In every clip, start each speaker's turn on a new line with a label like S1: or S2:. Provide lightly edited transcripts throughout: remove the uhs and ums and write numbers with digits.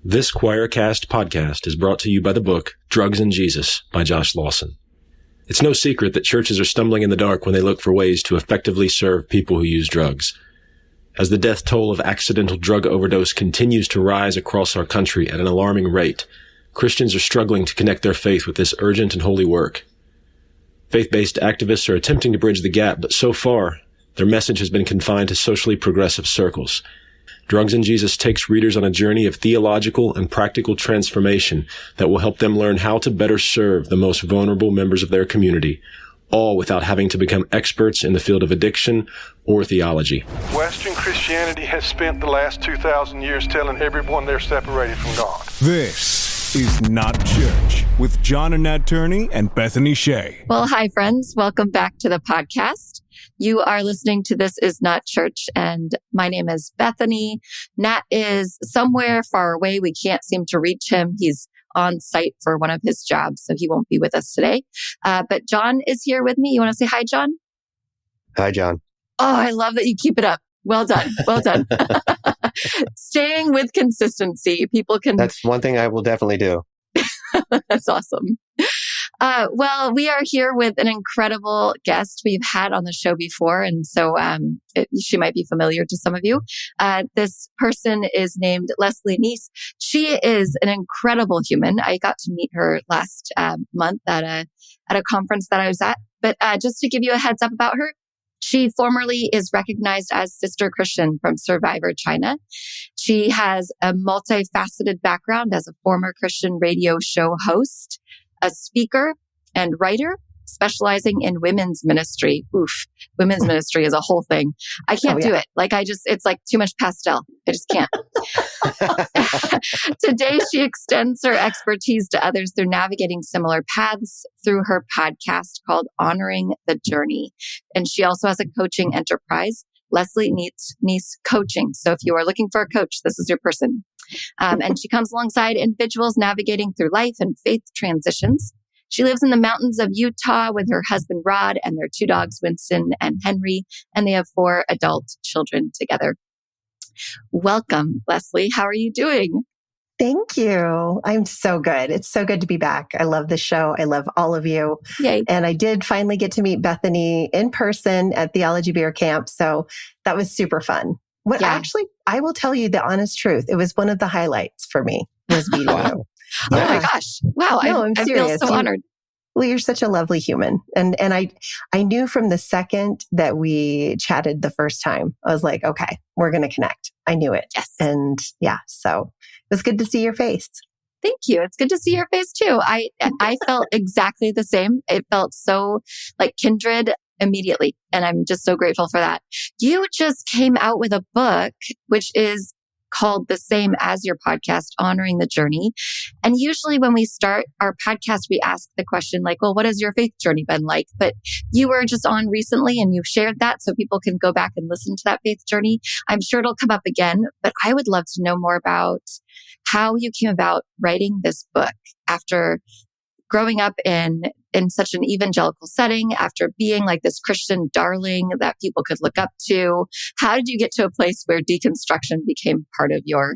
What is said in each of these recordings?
S1: This Choircast podcast is brought to you by the book Drugs and Jesus by Josh Lawson. It's no secret that churches are stumbling in the dark when they look for ways to effectively serve people who use drugs. As the death toll of accidental drug overdose continues to rise across our country at an alarming rate, Christians are struggling to connect their faith with this urgent and holy work. Faith-based activists are attempting to bridge the gap, but so far, their message has been confined to socially progressive circles. Drugs and Jesus takes readers on a journey of theological and practical transformation that will help them learn how to better serve the most vulnerable members of their community, all without having to become experts in the field of addiction or theology.
S2: Western Christianity has spent the last 2,000 years telling everyone they're separated from God.
S3: This is Not Church with John and Nat Turney and Bethany Shea.
S4: Well, hi, friends. Welcome back to the podcast. You are listening to This Is Not Church, and my name is Bethany. Nat is somewhere far away. We can't seem to reach him. He's on site for one of his jobs, so he won't be with us today. But John is here with me. You want to say hi, John?
S5: Hi, John.
S4: Oh, I love that you keep it up. Well done. Well done. Staying with consistency. People can...
S5: That's one thing I will definitely do.
S4: That's awesome. Well, we are here with an incredible guest we've had on the show before, and so she might be familiar to some of you. This person is named Leslie Nease. She is an incredible human. I got to meet her last month at a conference that I was at. But just to give you a heads up about her, she formerly is recognized as Sister Christian from Survivor China. She has a multifaceted background as a former Christian radio show host, a speaker and writer specializing in women's ministry. Oof, women's ministry is a whole thing. I can't do it. It's like too much pastel. I just can't. Today, she extends her expertise to others through navigating similar paths through her podcast called Honoring the Journey. And she also has a coaching enterprise, Leslie Nease Coaching. So if you are looking for a coach, this is your person. And she comes alongside individuals navigating through life and faith transitions. She lives in the mountains of Utah with her husband, Rod, and their two dogs, Winston and Henry, and they have 4 adult children together. Welcome, Leslie. How are you doing?
S6: Thank you. I'm so good. It's so good to be back. I love the show. I love all of you.
S4: Yay.
S6: And I did finally get to meet Bethany in person at Theology Beer Camp. So that was super fun. Actually, I will tell you the honest truth. It was one of the highlights for me was meeting you.
S4: Oh my gosh. Wow.
S6: No, I'm serious.
S4: I feel so honored.
S6: Well, you're such a lovely human. And I knew from the second that we chatted the first time, I was like, okay, we're going to connect. I knew it.
S4: Yes.
S6: And yeah, so it was good to see your face.
S4: Thank you. It's good to see your face too. I felt exactly the same. It felt so like kindred immediately. And I'm just so grateful for that. You just came out with a book, which is called the same as your podcast, Honoring the Journey. And usually when we start our podcast, we ask the question like, well, what has your faith journey been like? But you were just on recently and you shared that so people can go back and listen to that faith journey. I'm sure it'll come up again, but I would love to know more about how you came about writing this book after growing up in such an evangelical setting, after being like this Christian darling that people could look up to. How did you get to a place where deconstruction became part of your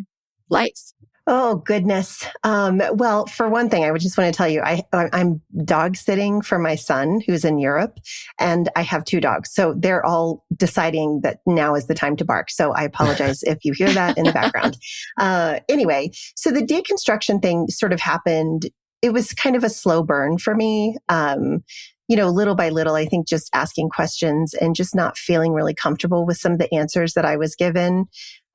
S4: life?
S6: Oh, goodness. Well, for one thing, I would just want to tell you, I'm dog sitting for my son who's in Europe, and I have 2 dogs. So they're all deciding that now is the time to bark. So I apologize if you hear that in the background. Anyway, so the deconstruction thing sort of happened. It was kind of a slow burn for me. Little by little, I think just asking questions and just not feeling really comfortable with some of the answers that I was given.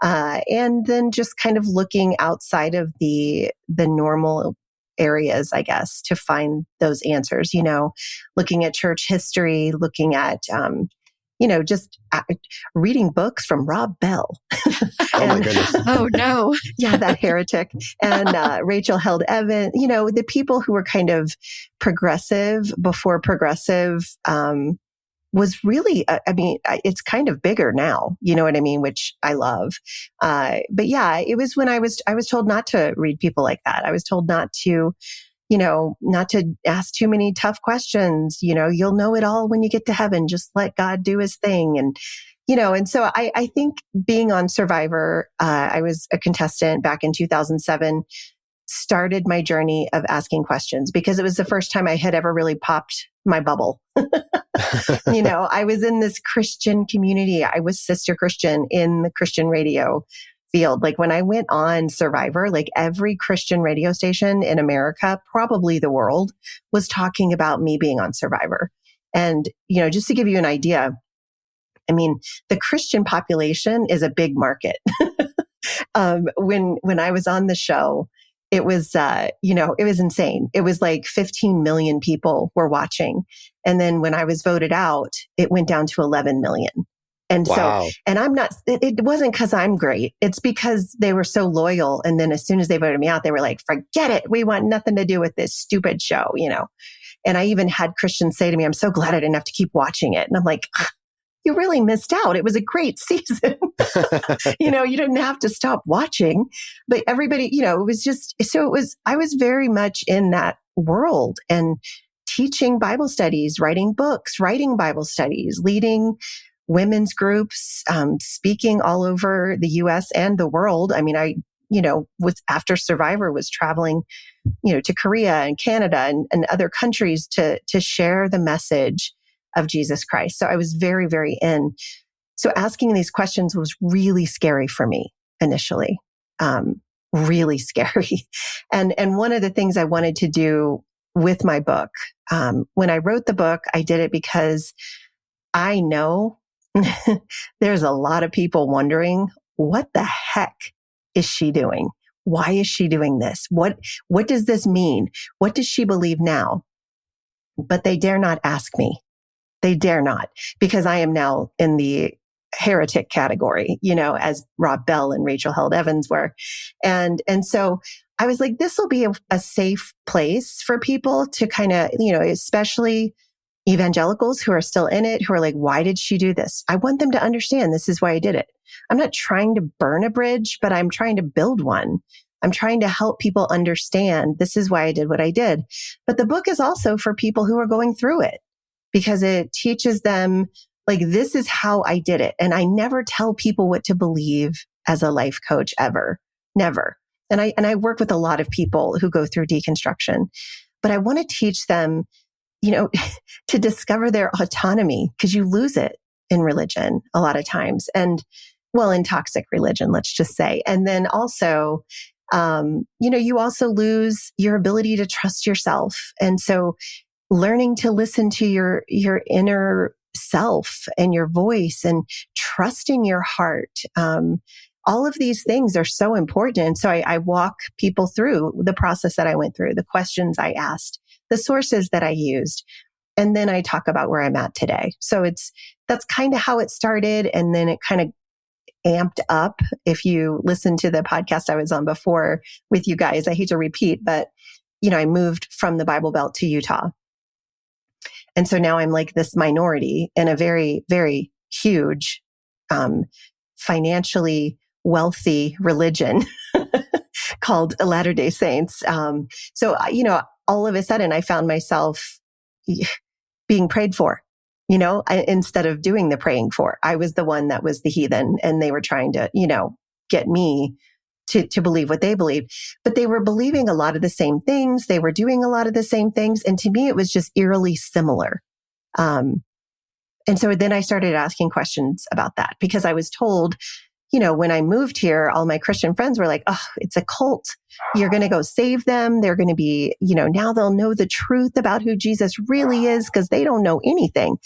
S6: And then just kind of looking outside of the normal areas, I guess, to find those answers, looking at church history, looking at, just reading books from Rob Bell.
S5: Oh my goodness.
S4: Oh no.
S6: Yeah, that heretic. And Rachel Held Evans, the people who were kind of progressive before progressive was really, it's kind of bigger now, you know what I mean? Which I love. But yeah, it was when I was told not to read people like that. I was told not to, not to ask too many tough questions. You'll know it all when you get to heaven. Just let God do his thing. And And so I think being on Survivor, I was a contestant back in 2007, started my journey of asking questions because it was the first time I had ever really popped my bubble. I was in this Christian community. I was sister Christian in the Christian radio field. Like when I went on Survivor, like every Christian radio station in America, probably the world, was talking about me being on Survivor. And, just to give you an idea, I mean, the Christian population is a big market. When I was on the show, it was, it was insane. It was like 15 million people were watching. And then when I was voted out, it went down to 11 million. And
S5: Wow.
S6: and I'm not, it wasn't because I'm great. It's because they were so loyal. And then as soon as they voted me out, they were like, forget it. We want nothing to do with this stupid show, And I even had Christians say to me, I'm so glad I didn't have to keep watching it. And I'm like, you really missed out. It was a great season. You didn't have to stop watching, but everybody, it was just, I was very much in that world and teaching Bible studies, writing books, writing Bible studies, leading women's groups, speaking all over the US and the world. I mean, I was after Survivor was traveling, to Korea and Canada and other countries to share the message of Jesus Christ. So I was very, very in. So asking these questions was really scary for me initially, really scary. And one of the things I wanted to do with my book, when I wrote the book, I did it because I know there's a lot of people wondering, what the heck is she doing? Why is she doing this? What does this mean? What does she believe now? But they dare not ask me. They dare not, because I am now in the heretic category, as Rob Bell and Rachel Held Evans were. And so I was like, this will be a safe place for people to kind of, especially evangelicals who are still in it, who are like, why did she do this? I want them to understand this is why I did it. I'm not trying to burn a bridge, but I'm trying to build one. I'm trying to help people understand this is why I did what I did. But the book is also for people who are going through it, because it teaches them, like, this is how I did it. And I never tell people what to believe as a life coach ever. Never. And I work with a lot of people who go through deconstruction, but I want to teach them, to discover their autonomy, because you lose it in religion a lot of times. And in toxic religion, let's just say. And then also, you also lose your ability to trust yourself. And so learning to listen to your inner self and your voice and trusting your heart. All of these things are so important. And so I walk people through the process that I went through, the questions I asked, the sources that I used. And then I talk about where I'm at today. So that's kind of how it started. And then it kind of amped up. If you listen to the podcast I was on before with you guys, I hate to repeat, but I moved from the Bible Belt to Utah. And so now I'm like this minority in a very, very huge, financially wealthy religion called Latter-day Saints. So, all of a sudden I found myself being prayed for, instead of doing the praying for. I was the one that was the heathen, and they were trying to, get me to believe what they believed. But they were believing a lot of the same things. They were doing a lot of the same things. And to me, it was just eerily similar. And so then I started asking questions about that, because I was told, when I moved here, all my Christian friends were like, oh, it's a cult. You're going to go save them. They're going to be, now they'll know the truth about who Jesus really is, because they don't know anything.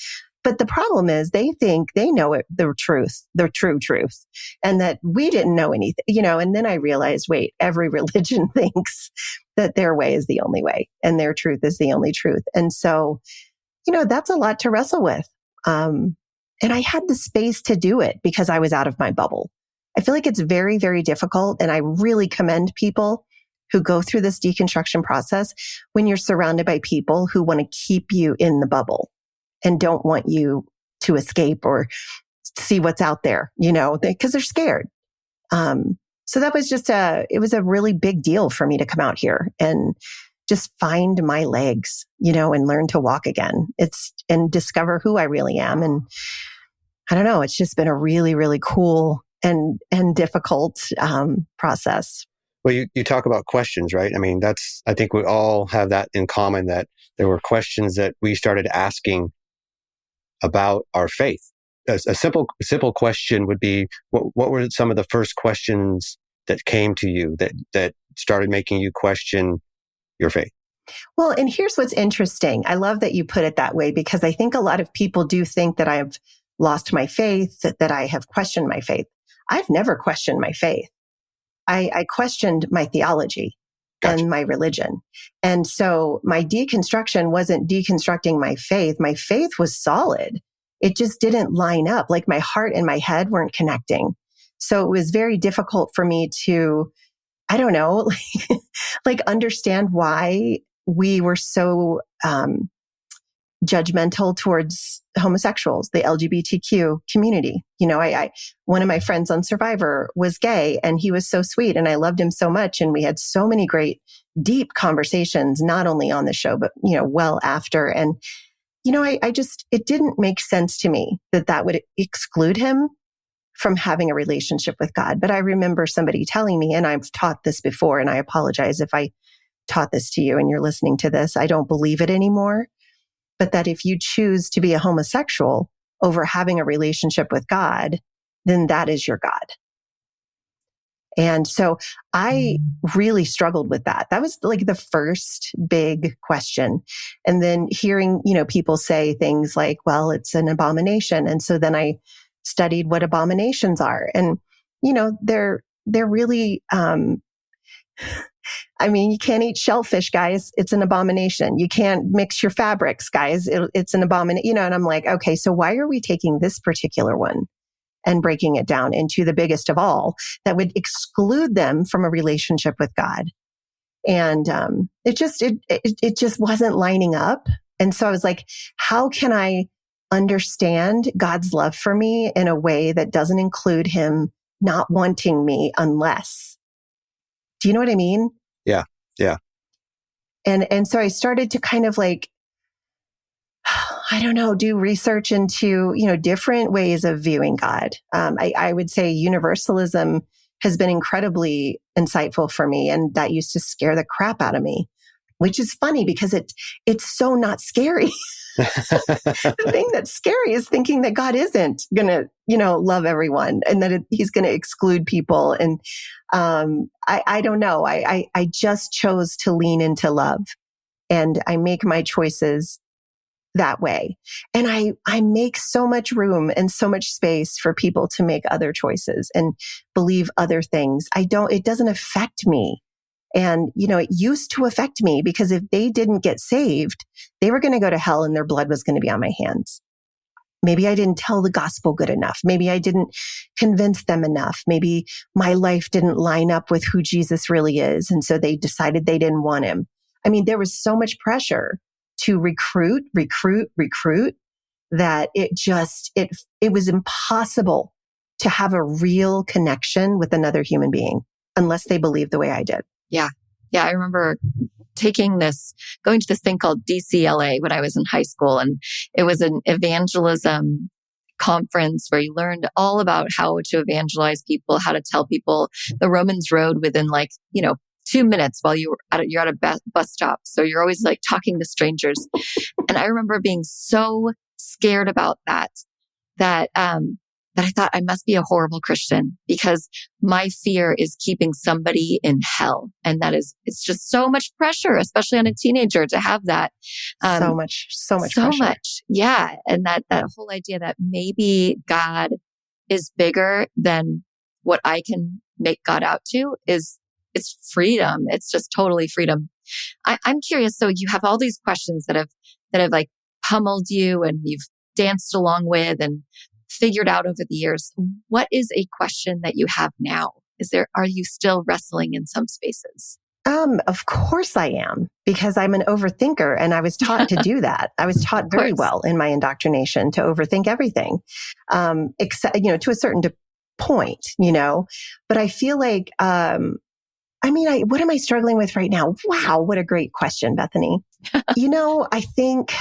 S6: But the problem is they think they know it, the truth, the true truth, and that we didn't know anything, and then I realized, wait, every religion thinks that their way is the only way and their truth is the only truth. And so, that's a lot to wrestle with. And I had the space to do it because I was out of my bubble. I feel like it's very, very difficult. And I really commend people who go through this deconstruction process when you're surrounded by people who want to keep you in the bubble and don't want you to escape or see what's out there, because they're scared. So that was it was a really big deal for me to come out here and just find my legs, and learn to walk again. And discover who I really am. And I don't know. It's just been a really, really cool and difficult process.
S5: Well, you talk about questions, right? I mean, I think we all have that in common, that there were questions that we started asking about our faith. A simple question would be, what were some of the first questions that came to you that started making you question your faith?
S6: Well, and here's what's interesting. I love that you put it that way, because I think a lot of people do think that I've lost my faith, that I have questioned my faith. I've never questioned my faith. I questioned my theology and my religion. And so my deconstruction wasn't deconstructing my faith. My faith was solid. It just didn't line up. Like my heart and my head weren't connecting. So it was very difficult for me to, I don't know, like understand why we were so judgmental towards homosexuals, the LGBTQ community. You know, one of my friends on Survivor was gay, and he was so sweet, and I loved him so much. And we had so many great, deep conversations, not only on the show, but, you know, well after. And, you know, it didn't make sense to me that would exclude him from having a relationship with God. But I remember somebody telling me, and I've taught this before, and I apologize if I taught this to you and you're listening to this, I don't believe it anymore. But that if you choose to be a homosexual over having a relationship with God, then that is your God. And so I really struggled with that. That was like the first big question. And then hearing, you know, people say things like, well, it's an abomination. And so then I studied what abominations are. And, you know, they're really, I mean, you can't eat shellfish, guys. It's an abomination. You can't mix your fabrics, guys. It's an abomination, you know, and I'm like, okay, so why are we taking this particular one and breaking it down into the biggest of all that would exclude them from a relationship with God? And it just wasn't lining up. And so I was like, how can I understand God's love for me in a way that doesn't include him not wanting me unless? Do you know what I mean?
S5: Yeah. Yeah.
S6: And so I started to kind of like, I don't know, do research into, you know, different ways of viewing God. I would say universalism has been incredibly insightful for me. And that used to scare the crap out of me, which is funny because it's so not scary. The thing that's scary is thinking that God isn't going to, you know, love everyone and that he's going to exclude people. And I don't know. I just chose to lean into love, and I make my choices that way. And I make so much room and so much space for people to make other choices and believe other things. It doesn't affect me. And, you know, it used to affect me because if they didn't get saved, they were going to go to hell and their blood was going to be on my hands. Maybe I didn't tell the gospel good enough. Maybe I didn't convince them enough. Maybe my life didn't line up with who Jesus really is. And so they decided they didn't want him. I mean, there was so much pressure to recruit that it was impossible to have a real connection with another human being unless they believed the way I did.
S4: Yeah. Yeah. I remember going to this thing called DCLA when I was in high school. And it was an evangelism conference where you learned all about how to evangelize people, how to tell people the Romans road within 2 minutes while you're at a bus stop. So you're always like talking to strangers. And I remember being so scared about that I thought I must be a horrible Christian because my fear is keeping somebody in hell. And it's just so much pressure, especially on a teenager to have that.
S6: So much pressure.
S4: Yeah. And that whole idea that maybe God is bigger than what I can make God out to it's freedom. It's just totally freedom. I'm curious. So you have all these questions that have like pummeled you and you've danced along with and figured out over the years. What is a question that you have now? Are you still wrestling in some spaces?
S6: Of course I am, because I'm an overthinker and I was taught to do that. I was taught very well in my indoctrination to overthink everything, except, to a certain point, but I feel like, what am I struggling with right now? Wow. What a great question, Bethany. I think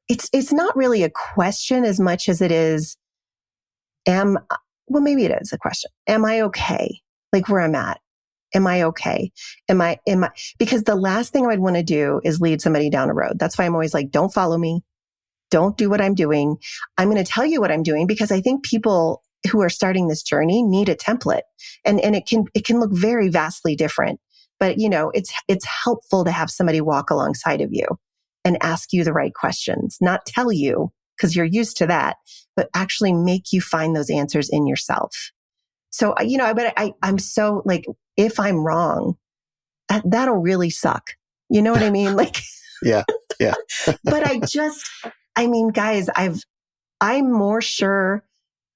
S6: it's not really a question as much as it is, well, maybe it is a question. Am I okay? Like where I'm at? Am I okay? Because the last thing I'd want to do is lead somebody down a road. That's why I'm always like, don't follow me. Don't do what I'm doing. I'm going to tell you what I'm doing because I think people who are starting this journey need a template, and it can look very vastly different. But it's helpful to have somebody walk alongside of you and ask you the right questions, not tell you because you're used to that, but actually make you find those answers in yourself. So, but I'm so like, if I'm wrong, that'll really suck. You know what I mean? Like,
S5: Yeah.
S6: but guys, I'm more sure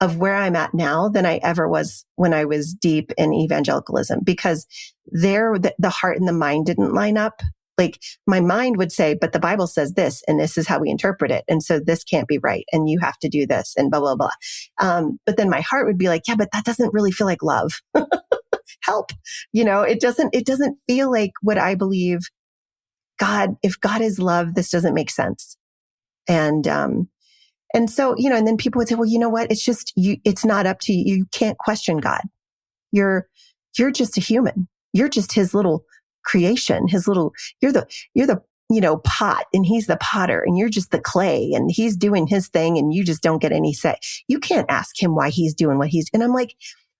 S6: of where I'm at now than I ever was when I was deep in evangelicalism, because the heart and the mind didn't line up. Like my mind would say, but the Bible says this, and this is how we interpret it. And so this can't be right. And you have to do this and blah, blah, blah. But then my heart would be like, yeah, but that doesn't really feel like love. Help. It doesn't feel like what I believe. If God is love, this doesn't make sense. And so, and then people would say, well, you know what? It's just you, it's not up to you. You can't question God. You're just a human. You're just his little creation, you're the pot, and he's the potter, and you're just the clay, and he's doing his thing, and you just don't get any say. You can't ask him why he's doing what and I'm like,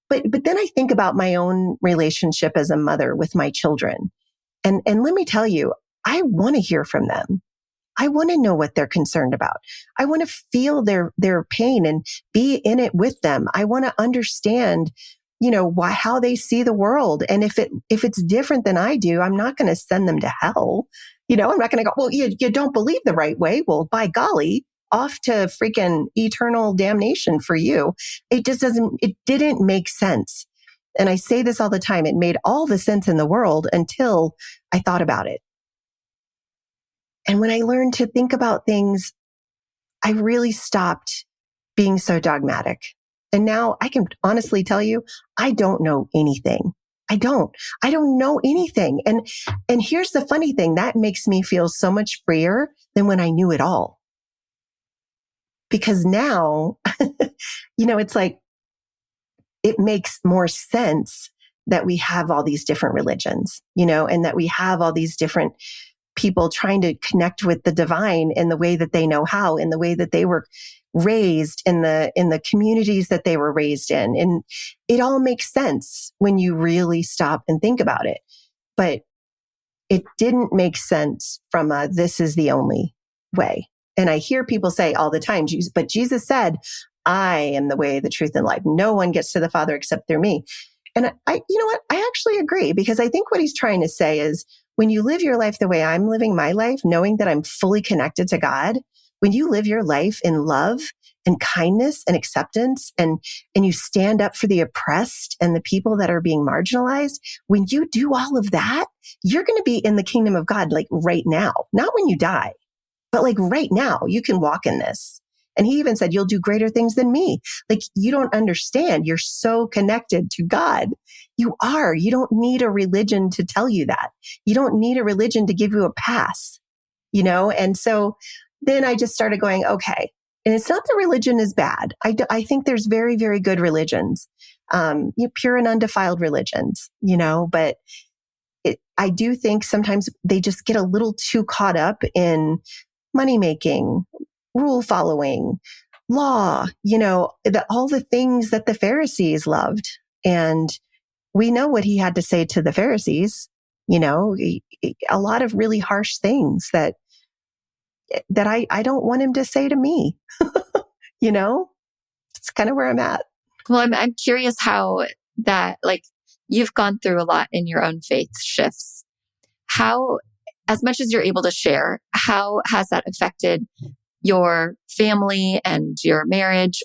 S6: but then I think about my own relationship as a mother with my children. And let me tell you, I want to hear from them. I want to know what they're concerned about. I want to feel their pain and be in it with them. I want to understand how they see the world. And if it's different than I do, I'm not going to send them to hell. I'm not going to go, well, you don't believe the right way. Well, by golly, off to freaking eternal damnation for you. It didn't make sense. And I say this all the time. It made all the sense in the world until I thought about it. And when I learned to think about things, I really stopped being so dogmatic. And now I can honestly tell you, I don't know anything. I don't know anything. And here's the funny thing, that makes me feel so much freer than when I knew it all. Because now, it's like, it makes more sense that we have all these different religions, and that we have all these different people trying to connect with the divine in the way that they know how, in the way that they were raised, in the communities that they were raised in. And it all makes sense when you really stop and think about it. But it didn't make sense from this is the only way. And I hear people say all the time, but Jesus said, I am the way, the truth, and life. No one gets to the Father except through me. And I actually agree, because I think what he's trying to say is, when you live your life the way I'm living my life, knowing that I'm fully connected to God, when you live your life in love and kindness and acceptance, and you stand up for the oppressed and the people that are being marginalized, when you do all of that, you're going to be in the kingdom of God, like right now, not when you die, but like right now, you can walk in this. And he even said, you'll do greater things than me. Like, you don't understand. You're so connected to God. You are. You don't need a religion to tell you that. You don't need a religion to give you a pass, And so then I just started going, okay. And it's not that religion is bad. I think there's very, very good religions, pure and undefiled religions, but I do think sometimes they just get a little too caught up in money making, rule following, law, all the things that the Pharisees loved. And we know what he had to say to the Pharisees, a lot of really harsh things that I don't want him to say to me, it's kind of where I'm at.
S4: Well, I'm curious how that, like, you've gone through a lot in your own faith shifts. How, as much as you're able to share, how has that affected your family and your marriage?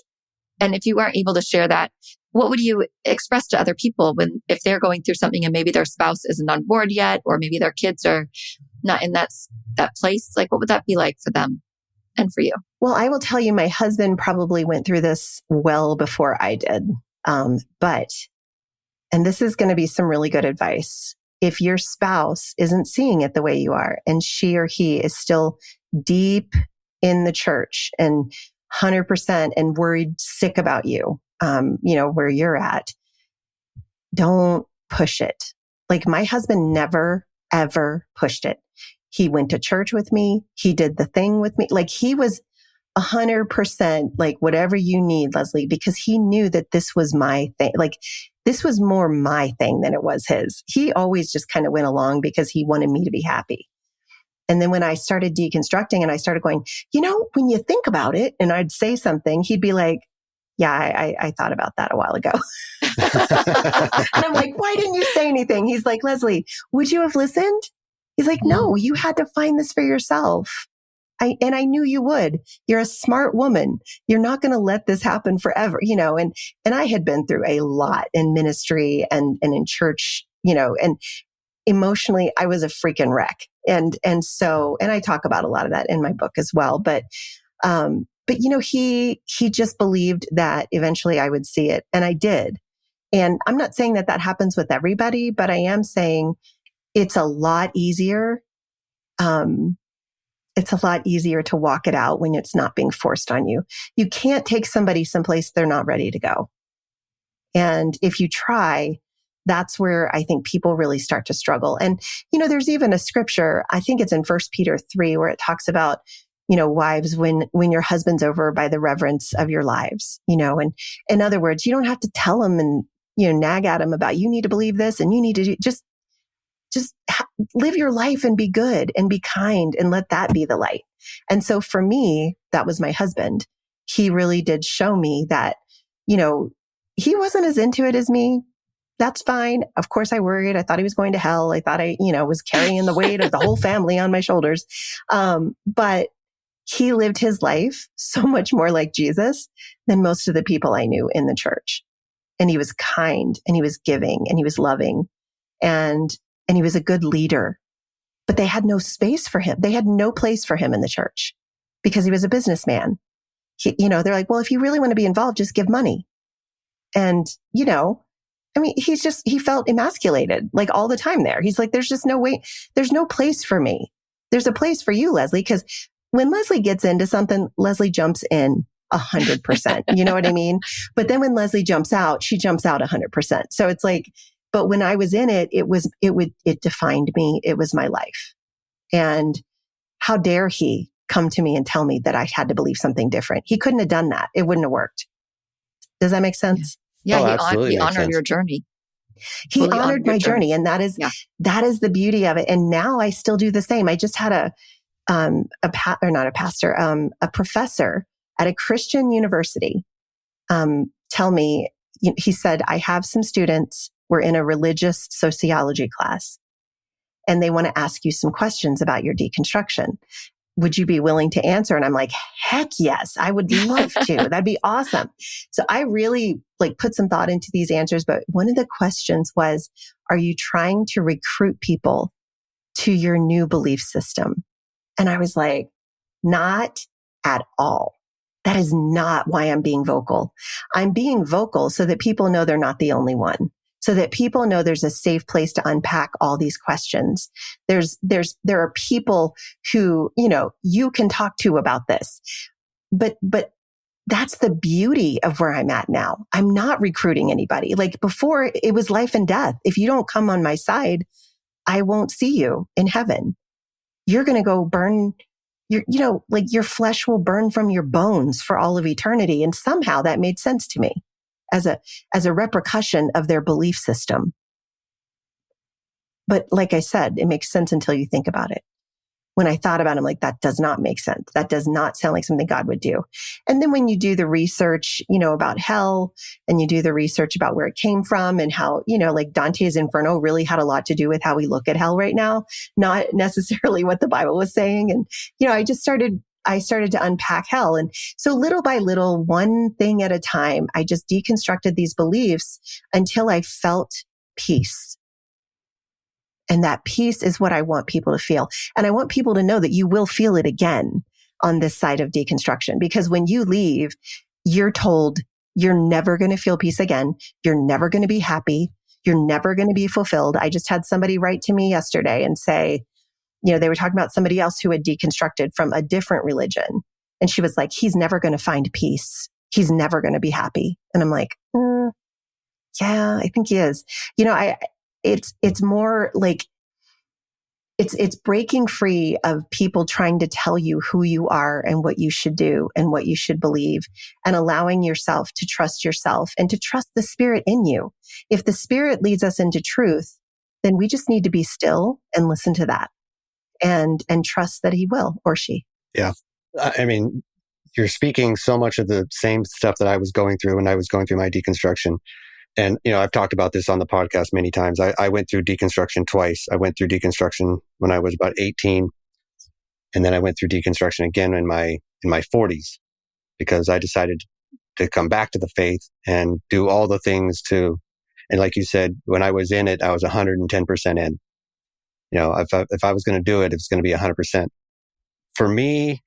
S4: And if you weren't able to share that, what would you express to other people if they're going through something and maybe their spouse isn't on board yet, or maybe their kids are not in that place? Like, what would that be like for them and for you?
S6: Well, I will tell you, my husband probably went through this well before I did. But this is going to be some really good advice. If your spouse isn't seeing it the way you are, and she or he is still deep in the church and 100% and worried sick about you, where you're at, don't push it. Like my husband never, ever pushed it. He went to church with me. He did the thing with me. Like he was 100% like whatever you need, Leslie, because he knew that this was my thing. Like this was more my thing than it was his. He always just kind of went along because he wanted me to be happy. And then when I started deconstructing and I started going, when you think about it, and I'd say something, he'd be like, yeah, I thought about that a while ago. And I'm like, why didn't you say anything? He's like, Leslie, would you have listened? He's like, no, you had to find this for yourself. And I knew you would. You're a smart woman. You're not going to let this happen forever, and I had been through a lot in ministry and in church, and emotionally I was a freaking wreck. And I talk about a lot of that in my book as well. But he just believed that eventually I would see it. And I did. And I'm not saying that happens with everybody, but I am saying it's a lot easier. It's a lot easier to walk it out when it's not being forced on you. You can't take somebody someplace they're not ready to go. And if you try, that's where I think people really start to struggle. And, there's even a scripture, I think it's in 1 Peter 3, where it talks about, wives, when your husband's over by the reverence of your lives, and in other words, you don't have to tell him and, nag at him about, you need to believe this and you need to do, just live your life and be good and be kind and let that be the light. And so for me, that was my husband. He really did show me that, he wasn't as into it as me. That's fine. Of course I worried. I thought he was going to hell. I thought I, was carrying the weight of the whole family on my shoulders. But he lived his life so much more like Jesus than most of the people I knew in the church. And he was kind and he was giving and he was loving and he was a good leader, but they had no space for him. They had no place for him in the church because he was a businessman. They're like, well, if you really want to be involved, just give money. And, he felt emasculated like all the time there. He's like, there's just no way. There's no place for me. There's a place for you, Leslie. Because when Leslie gets into something, Leslie jumps in 100%. You know what I mean? But then when Leslie jumps out, she jumps out 100%. So it's like, but when I was in it, it defined me. It was my life. And how dare he come to me and tell me that I had to believe something different? He couldn't have done that. It wouldn't have worked. Does that make sense?
S4: Yeah, he honored your journey.
S6: He honored my journey. And that is the beauty of it. And now I still do the same. I just had a professor at a Christian university tell me, he said, I have some students, we're in a religious sociology class, and they want to ask you some questions about your deconstruction. Would you be willing to answer? And I'm like, heck yes, I would love to. That'd be awesome. So I really put some thought into these answers. But one of the questions was, are you trying to recruit people to your new belief system? And I was like, not at all. That is not why I'm being vocal. I'm being vocal so that people know they're not the only one. So that people know there's a safe place to unpack all these questions. There are people who, you can talk to about this. But that's the beauty of where I'm at now. I'm not recruiting anybody. Like before, it was life and death. If you don't come on my side, I won't see you in heaven. You're going to go burn, your flesh will burn from your bones for all of eternity. And somehow that made sense to me as a repercussion of their belief system. But like I said, it makes sense until you think about it. When I thought about it, I'm like, that does not make sense. That does not sound like something God would do. And then when you do the research, about hell, and you do the research about where it came from and how, like Dante's Inferno really had a lot to do with how we look at hell right now, not necessarily what the Bible was saying. And, I started to unpack hell. And so little by little, one thing at a time, I just deconstructed these beliefs until I felt peace. And that peace is what I want people to feel. And I want people to know that you will feel it again on this side of deconstruction. Because when you leave, you're told you're never going to feel peace again. You're never going to be happy. You're never going to be fulfilled. I just had somebody write to me yesterday and say, they were talking about somebody else who had deconstructed from a different religion. And she was like, he's never going to find peace. He's never going to be happy. And I'm like, yeah, I think he is. It's more like, it's breaking free of people trying to tell you who you are and what you should do and what you should believe, and allowing yourself to trust yourself and to trust the Spirit in you. If the Spirit leads us into truth, then we just need to be still and listen to that and trust that he will, or she.
S5: Yeah. I mean, you're speaking so much of the same stuff that I was going through when I was going through my deconstruction. And, I've talked about this on the podcast many times. I went through deconstruction twice. I went through deconstruction when I was about 18. And then I went through deconstruction again in my 40s, because I decided to come back to the faith and do all the things and like you said, when I was in it, I was 110% in. If I was going to do it, it's going to be 100%. For me,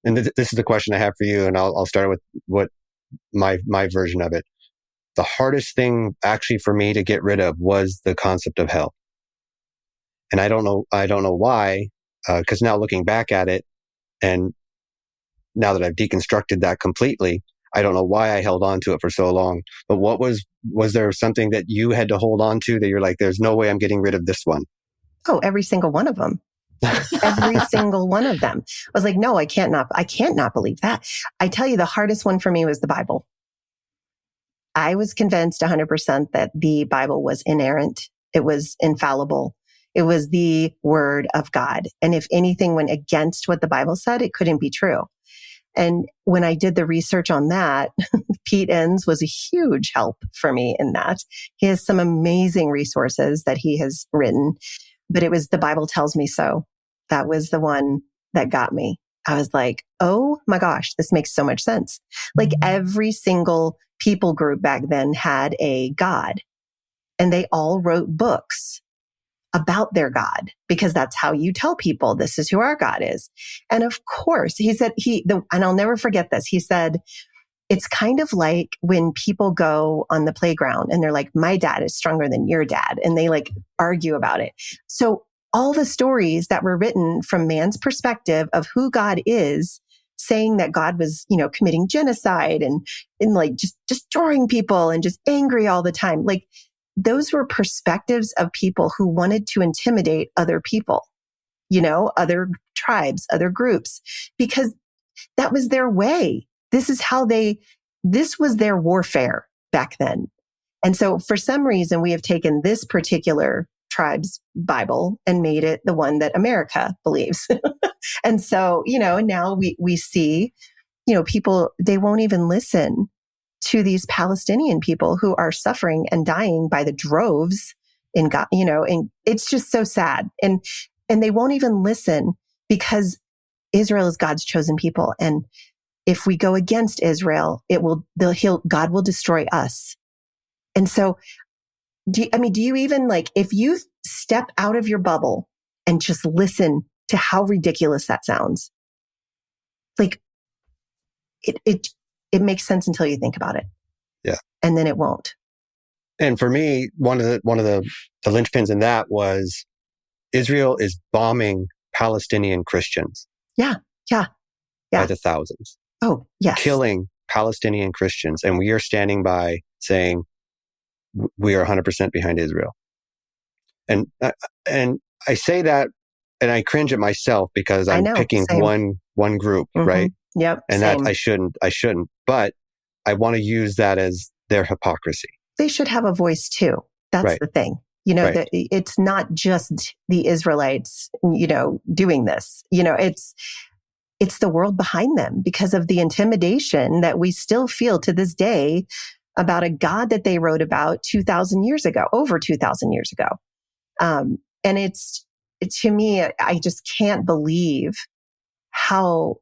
S5: and this is the question I have for you, and I'll start with what my version of it. The hardest thing actually for me to get rid of was the concept of hell. And I don't know why, because now looking back at it, and now that I've deconstructed that completely, I don't know why I held on to it for so long. But was there something that you had to hold on to that you're like, there's no way I'm getting rid of this one?
S6: Oh, every single one of them. Every single one of them. I was like, no, I can't not believe that. I tell you, the hardest one for me was the Bible. I was convinced 100% that the Bible was inerrant. It was infallible. It was the word of God. And if anything went against what the Bible said, it couldn't be true. And when I did the research on that, Pete Enns was a huge help for me in that. He has some amazing resources that he has written, but it was The Bible Tells Me So. That was the one that got me. I was like, oh my gosh, this makes so much sense. Like every single people group back then had a God, and they all wrote books about their God, because that's how you tell people this is who our God is. And of course, he said, and I'll never forget this. He said, it's kind of like when people go on the playground and they're like, my dad is stronger than your dad. And they like argue about it. So all the stories that were written from man's perspective of who God is, saying that God was, committing genocide and like just destroying people and just angry all the time. Like those were perspectives of people who wanted to intimidate other people, other tribes, other groups, because that was their way. This was their warfare back then. And so for some reason, we have taken this particular tribe's Bible and made it the one that America believes. And so, now we see, people, they won't even listen to these Palestinian people who are suffering and dying by the droves in God, and it's just so sad. And they won't even listen because Israel is God's chosen people. And if we go against Israel, God will destroy us. And so, do you even if you step out of your bubble and just listen to how ridiculous that sounds, like it makes sense until you think about it.
S5: Yeah.
S6: And then it won't.
S5: And for me, one of the linchpins in that was Israel is bombing Palestinian Christians.
S6: Yeah. Yeah. Yeah.
S5: By the thousands.
S6: Oh, yes.
S5: Killing Palestinian Christians. And we are standing by saying we are 100% behind Israel. And I say that and I cringe at myself because I'm picking one group, right?
S6: Yep.
S5: And
S6: same.
S5: that I shouldn't, but I want to use that as their hypocrisy.
S6: They should have a voice too. That's
S5: right.
S6: the thing.
S5: Right.
S6: That it's not just the Israelites, doing this. It's the world behind them because of the intimidation that we still feel to this day about a God that they wrote about 2,000 years ago, over 2,000 years ago. And it's to me, I just can't believe how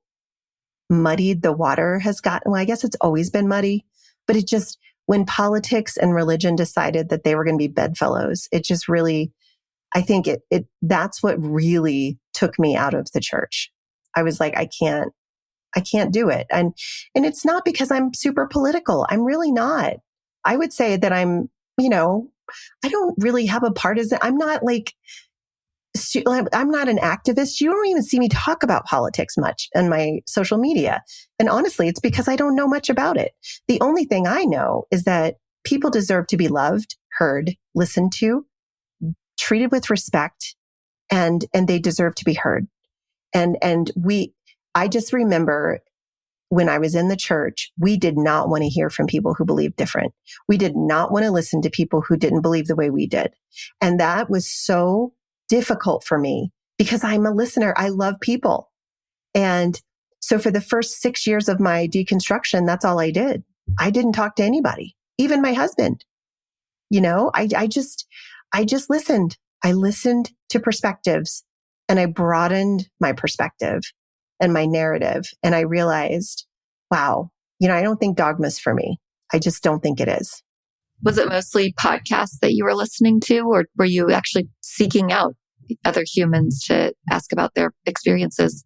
S6: muddied the water has gotten. Well, I guess it's always been muddy, but it just, when politics and religion decided that they were going to be bedfellows, it just really, I think that's what really took me out of the church. I was like, I can't do it. And it's not because I'm super political. I'm really not. I would say that I'm, I don't really have a partisan. I'm not like, I'm not an activist. You don't even see me talk about politics much on my social media. And honestly, it's because I don't know much about it. The only thing I know is that people deserve to be loved, heard, listened to, treated with respect, and they deserve to be heard. I just remember when I was in the church, we did not want to hear from people who believed different. We did not want to listen to people who didn't believe the way we did. And that was so difficult for me because I'm a listener. I love people. And so for the first 6 years of my deconstruction, that's all I did. I didn't talk to anybody, even my husband. I just listened. I listened to perspectives and I broadened my perspective and my narrative. And I realized, wow, I don't think dogma's for me. I just don't think it is.
S4: Was it mostly podcasts that you were listening to, or were you actually seeking out other humans to ask about their experiences?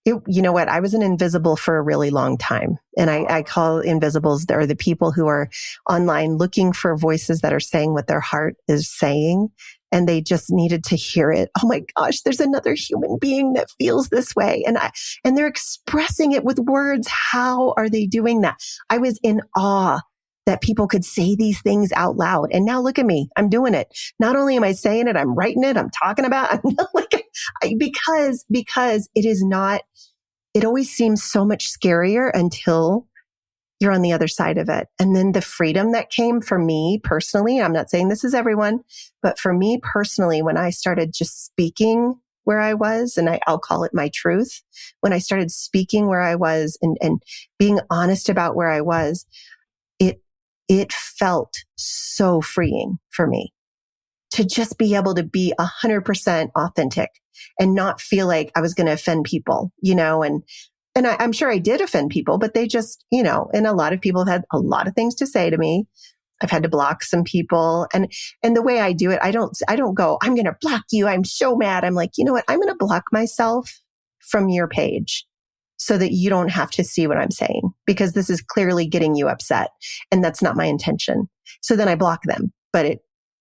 S6: You know what? I was an invisible for a really long time. And I call invisibles, they're the people who are online looking for voices that are saying what their heart is saying. And they just needed to hear it. Oh my gosh, there's another human being that feels this way. And they're expressing it with words. How are they doing that? I was in awe that people could say these things out loud. And now look at me. I'm doing it. Not only am I saying it, I'm writing it. I'm talking about it. Because it is not, it always seems so much scarier until you're on the other side of it. And then the freedom that came for me personally, I'm not saying this is everyone, but for me personally, when I started just speaking where I was, and I'll call it my truth, when I started speaking where I was and being honest about where I was, it felt so freeing for me to just be able to be 100% authentic and not feel like I was going to offend people, and I'm sure I did offend people, but they just, and a lot of people have had a lot of things to say to me. I've had to block some people. And the way I do it, I don't go, I'm going to block you. I'm so mad. I'm like, you know what? I'm going to block myself from your page so that you don't have to see what I'm saying, because this is clearly getting you upset. And that's not my intention. So then I block them. But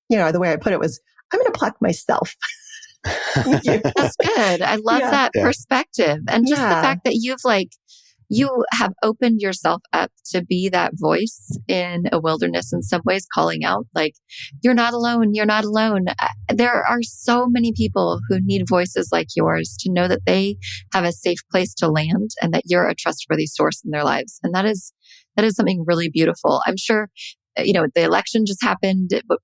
S6: the way I put it was, I'm going to block myself.
S4: That's good. I love that perspective. And just the fact that you have opened yourself up to be that voice in a wilderness in some ways, calling out like, you're not alone. You're not alone. There are so many people who need voices like yours to know that they have a safe place to land and that you're a trustworthy source in their lives. And that is something really beautiful. I'm sure, the election just happened, but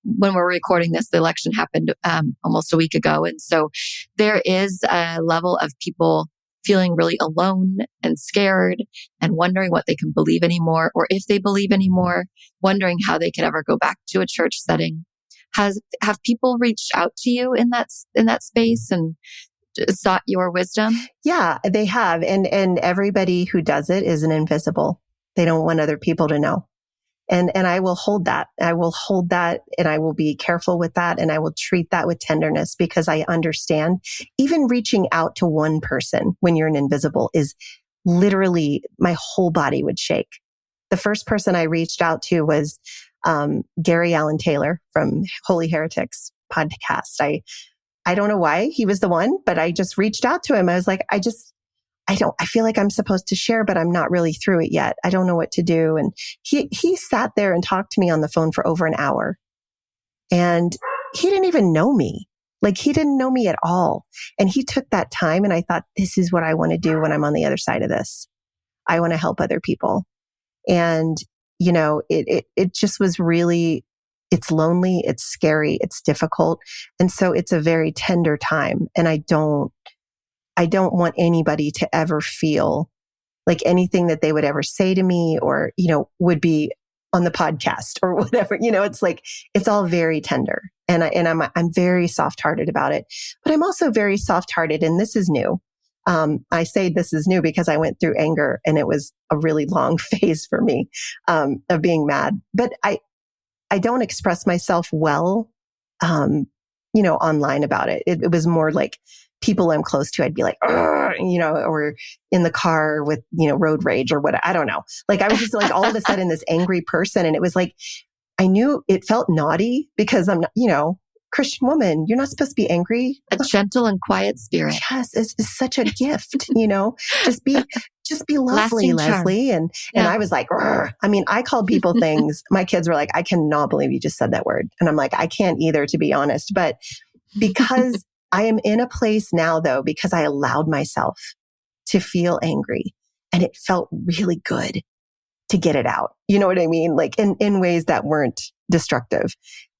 S4: when we're recording this, the election happened almost a week ago. And so there is a level of people feeling really alone and scared and wondering what they can believe anymore, or if they believe anymore, wondering how they could ever go back to a church setting. Have people reached out to you in that space and sought your wisdom?
S6: Yeah, they have. And everybody who does it is an invisible. They don't want other people to know. And I will hold that. I will hold that and I will be careful with that. And I will treat that with tenderness because I understand even reaching out to one person when you're an invisible is literally my whole body would shake. The first person I reached out to was Gary Allen Taylor from Holy Heretics podcast. I don't know why he was the one, but I just reached out to him. I was like, I feel like I'm supposed to share, but I'm not really through it yet. I don't know what to do. And he sat there and talked to me on the phone for over an hour. And he didn't even know me. Like he didn't know me at all. And he took that time and I thought, this is what I want to do when I'm on the other side of this. I want to help other people. And, it just was really, it's lonely, it's scary, it's difficult. And so it's a very tender time. And I don't want anybody to ever feel like anything that they would ever say to me or, would be on the podcast or whatever. It's like, it's all very tender. And I'm very soft-hearted about it, but I'm also very soft-hearted. And this is new. I say this is new because I went through anger and it was a really long phase for me, of being mad, but I don't express myself well, online about it. It was more like, people I'm close to, I'd be like, or in the car with, road rage or what, I don't know. Like I was just like all of a sudden this angry person. And it was like, I knew it felt naughty because I'm not, Christian woman. You're not supposed to be angry.
S4: A gentle and quiet spirit.
S6: Yes, it's such a gift, just be lovely,
S4: Lasting charm.
S6: Leslie. And I was like, "Rrr." I mean, I called people things. My kids were like, I cannot believe you just said that word. And I'm like, I can't either, to be honest. But because I am in a place now, though, because I allowed myself to feel angry, and it felt really good to get it out. You know what I mean? Like in ways that weren't destructive.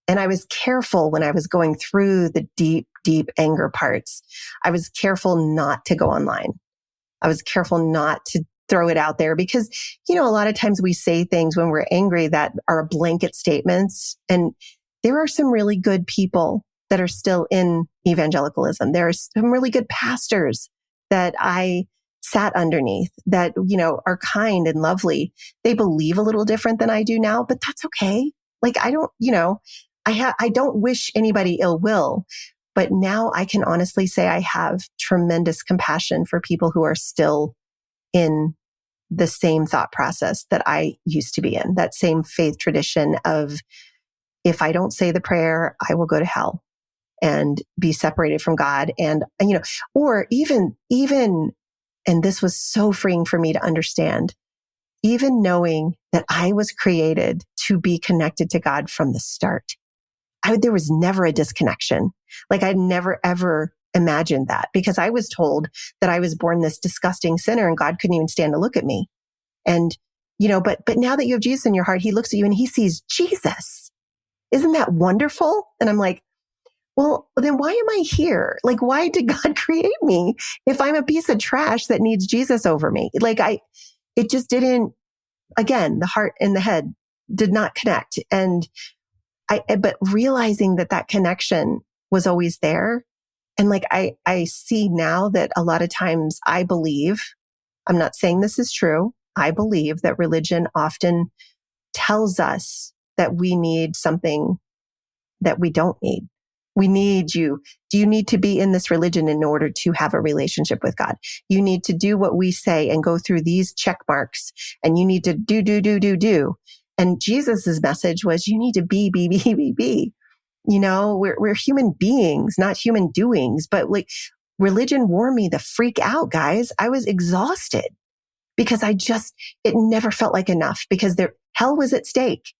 S6: And I was careful when I was going through the deep, deep anger parts. I was careful not to go online. I was careful not to throw it out there because, a lot of times we say things when we're angry that are blanket statements. And there are some really good people that are still in evangelicalism. There are some really good pastors that I sat underneath that, are kind and lovely. They believe a little different than I do now, but that's okay. Like, I don't, I don't wish anybody ill will, but now I can honestly say I have tremendous compassion for people who are still in the same thought process that I used to be in, that same faith tradition of, if I don't say the prayer, I will go to hell and be separated from God. And, or even, and this was so freeing for me to understand, even knowing that I was created to be connected to God from the start. There was never a disconnection. Like, I'd never, ever imagined that, because I was told that I was born this disgusting sinner and God couldn't even stand to look at me. And, but now that you have Jesus in your heart, he looks at you and he sees Jesus. Isn't that wonderful? And I'm like, well, then why am I here? Like, why did God create me if I'm a piece of trash that needs Jesus over me? Like, it just didn't, again, the heart and the head did not connect. And but realizing that connection was always there. And like, I see now that a lot of times I believe, I'm not saying this is true, I believe that religion often tells us that we need something that we don't need. We need you. Do you need to be in this religion in order to have a relationship with God? You need to do what we say and go through these check marks, and you need to do. And Jesus's message was, you need to be. We're human beings, not human doings. But like, religion wore me the freak out, guys. I was exhausted because it never felt like enough, because hell was at stake.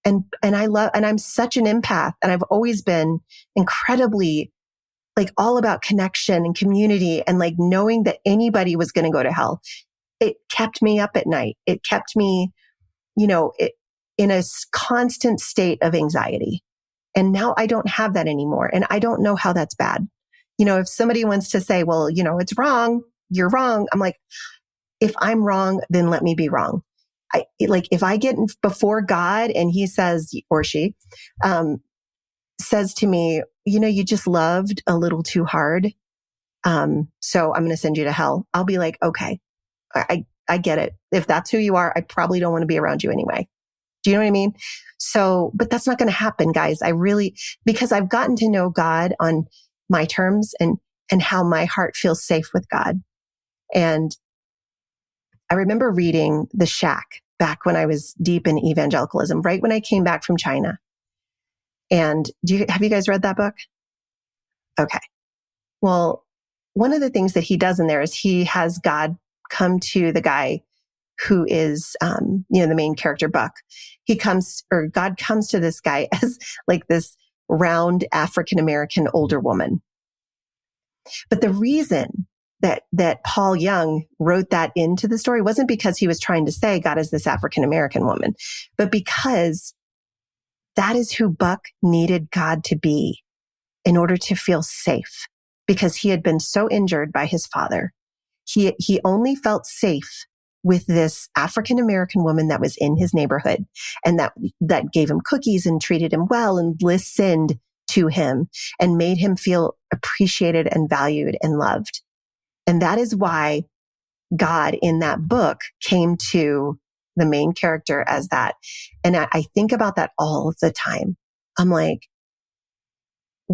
S6: And I'm such an empath, and I've always been incredibly like all about connection and community, and like knowing that anybody was going to go to hell. It kept me up at night. It kept me, in a constant state of anxiety. And now I don't have that anymore. And I don't know how that's bad. If somebody wants to say, well, it's wrong, you're wrong. I'm like, if I'm wrong, then let me be wrong. If I get before God and he says, or she, says to me, you just loved a little too hard. So I'm going to send you to hell. I'll be like, okay, I get it. If that's who you are, I probably don't want to be around you anyway. Do you know what I mean? So, but that's not going to happen, guys. Because I've gotten to know God on my terms and how my heart feels safe with God. And I remember reading The Shack back when I was deep in evangelicalism, right when I came back from China. And have you guys read that book? Okay. Well, one of the things that he does in there is he has God come to the guy who is, the main character, Buck. God comes to this guy as like this round African-American older woman. But the reason that Paul Young wrote that into the story wasn't because he was trying to say God is this African-American woman, but because that is who Buck needed God to be in order to feel safe, because he had been so injured by his father. He only felt safe with this African-American woman that was in his neighborhood, and that gave him cookies and treated him well and listened to him and made him feel appreciated and valued and loved. And that is why God in that book came to the main character as that. And I think about that all the time. I'm like,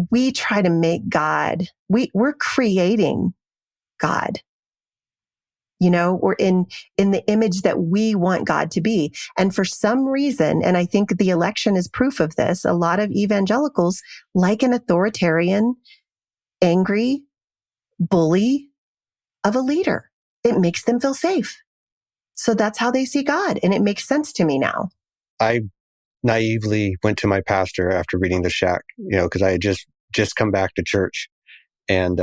S6: we try to make God, we're creating God. or in the image that we want God to be. And for some reason, and I think the election is proof of this, a lot of evangelicals like an authoritarian, angry bully of a leader. It makes them feel safe. So that's how they see God. And it makes sense to me now.
S5: I naively went to my pastor after reading The Shack, because I had just come back to church. And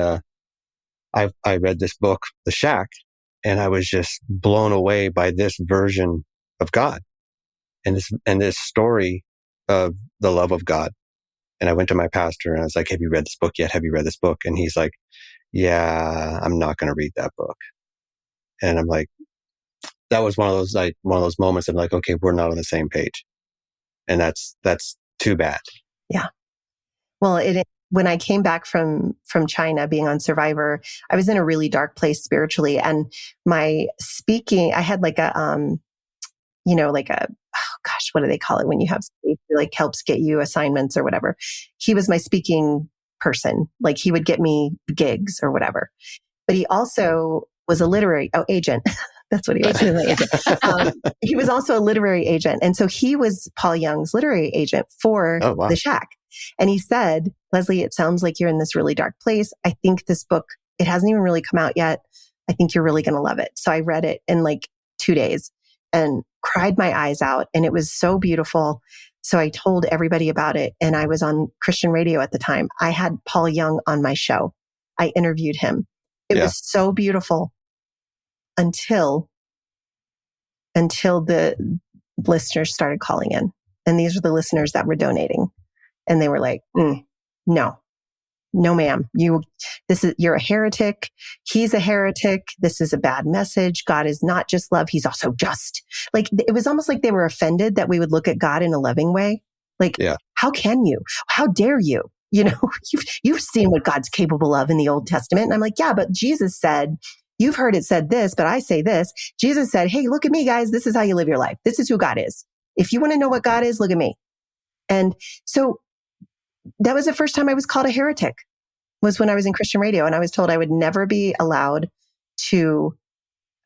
S5: I read this book, The Shack, and I was just blown away by this version of God and this story of the love of God. And I went to my pastor and I was like, have you read this book yet? Have you read this book? And he's like, yeah, I'm not going to read that book. And I'm like, that was one of those moments of like, okay, we're not on the same page. And that's too bad.
S6: Yeah. Well, when I came back from China being on Survivor, I was in a really dark place spiritually. And my speaking, I had like a, what do they call it when you have, it like helps get you assignments or whatever. He was my speaking person. Like he would get me gigs or whatever. But he also was a literary agent. That's what he was. He was also a literary agent. And so he was Paul Young's literary agent for The Shack. And he said, Leslie, it sounds like you're in this really dark place. I think this book, it hasn't even really come out yet. I think you're really going to love it. So I read it in like 2 days and cried my eyes out. And it was so beautiful. So I told everybody about it. And I was on Christian radio at the time. I had Paul Young on my show. I interviewed him. It was so beautiful until the listeners started calling in. And these are the listeners that were donating. And they were like, no, ma'am. You're a heretic. He's a heretic. This is a bad message. God is not just love. He's also just. Like, it was almost like they were offended that we would look at God in a loving way. Like, how can you? How dare you? You've seen what God's capable of in the Old Testament. And I'm like, yeah, but Jesus said, you've heard it said this, but I say this. Jesus said, hey, look at me, guys. This is how you live your life. This is who God is. If you want to know what God is, look at me. And so that was the first time I was called a heretic, was when I was in Christian radio. And I was told I would never be allowed to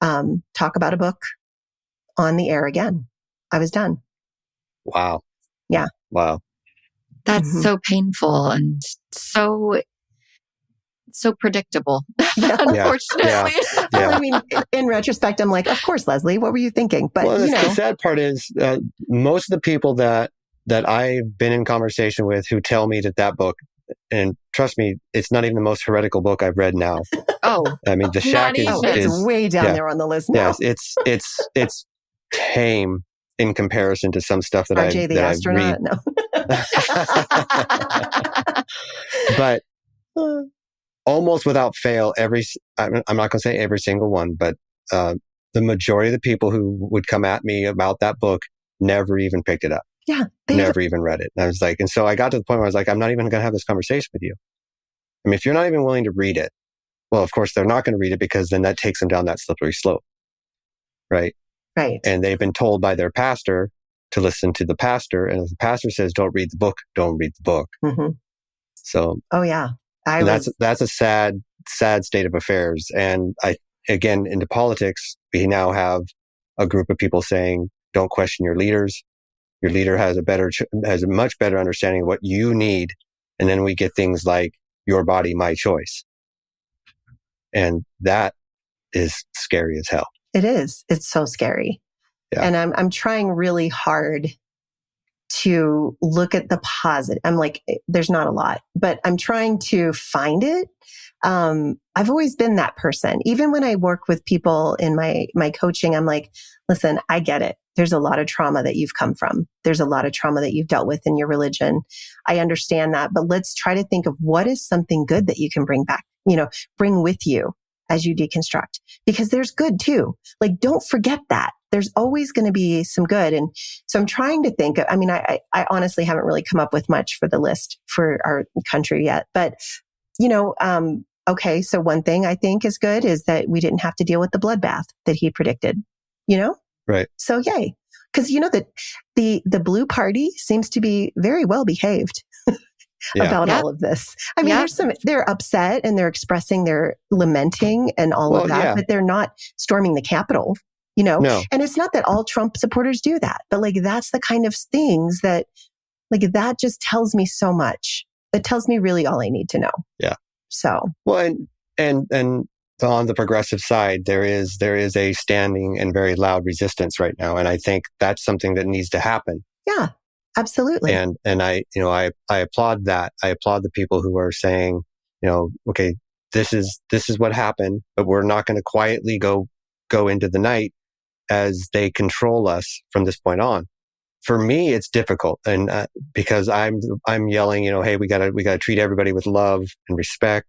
S6: talk about a book on the air again. I was done.
S5: Wow.
S6: Yeah.
S5: Wow.
S4: That's so painful and so predictable, unfortunately.
S5: Yeah.
S6: Well, I mean, in retrospect, I'm like, of course, Leslie, what were you thinking? But
S5: the sad part is most of the people that I've been in conversation with who tell me that book, and trust me, it's not even the most heretical book I've read now. I mean, The Shack is
S6: way down there on the list now.
S5: Yes, it's tame in comparison to some stuff that
S6: RJ the astronaut.
S5: No. But almost without fail, I'm not going to say every single one, but the majority of the people who would come at me about that book never even picked it up.
S6: Yeah.
S5: Never even read it. And I was like, and so I got to the point where I was like, I'm not even going to have this conversation with you. I mean, if you're not even willing to read it, well, of course, they're not going to read it because then that takes them down that slippery slope. Right.
S6: Right. And
S5: they've been told by their pastor to listen to the pastor. And if the pastor says, don't read the book, don't read the book.
S6: Mm-hmm.
S5: So.
S6: Oh, yeah.
S5: That's a sad state of affairs. And again, into politics, we now have a group of people saying, don't question your leaders. Your leader has a much better understanding of what you need. And then we get things like your body, my choice. And that is scary as hell.
S6: It is. It's so scary.
S5: Yeah.
S6: And I'm trying really hard to look at the positive. I'm like, there's not a lot, but I'm trying to find it. I've always been that person. Even when I work with people in my coaching, I'm like, listen, I get it. There's a lot of trauma that you've come from. There's a lot of trauma that you've dealt with in your religion. I understand that, but let's try to think of what is something good that you can bring back, bring with you as you deconstruct, because there's good too. Like, don't forget that. There's always going to be some good. And so I'm trying to think, I honestly haven't really come up with much for the list for our country yet, but okay. So one thing I think is good is that we didn't have to deal with the bloodbath that he predicted,
S5: Right.
S6: So yay. Cause that the blue party seems to be very well behaved. about
S4: Yeah.
S6: all of this. I mean,
S4: Yeah.
S6: they're upset and they're expressing their lamenting and all of that, but they're not storming the Capitol,
S5: No.
S6: And it's not that all Trump supporters do that, but like, that's the kind of things that, like, that just tells me so much. It tells me really all I need to know.
S5: Yeah.
S6: So.
S5: Well, and on the progressive side, there is a standing and very loud resistance right now. And I think that's something that needs to happen.
S6: Yeah, absolutely.
S5: And I applaud that. I applaud the people who are saying, okay, this is what happened, but we're not going to quietly go into the night as they control us from this point on. For me, it's difficult, and because I'm yelling, hey, we gotta treat everybody with love and respect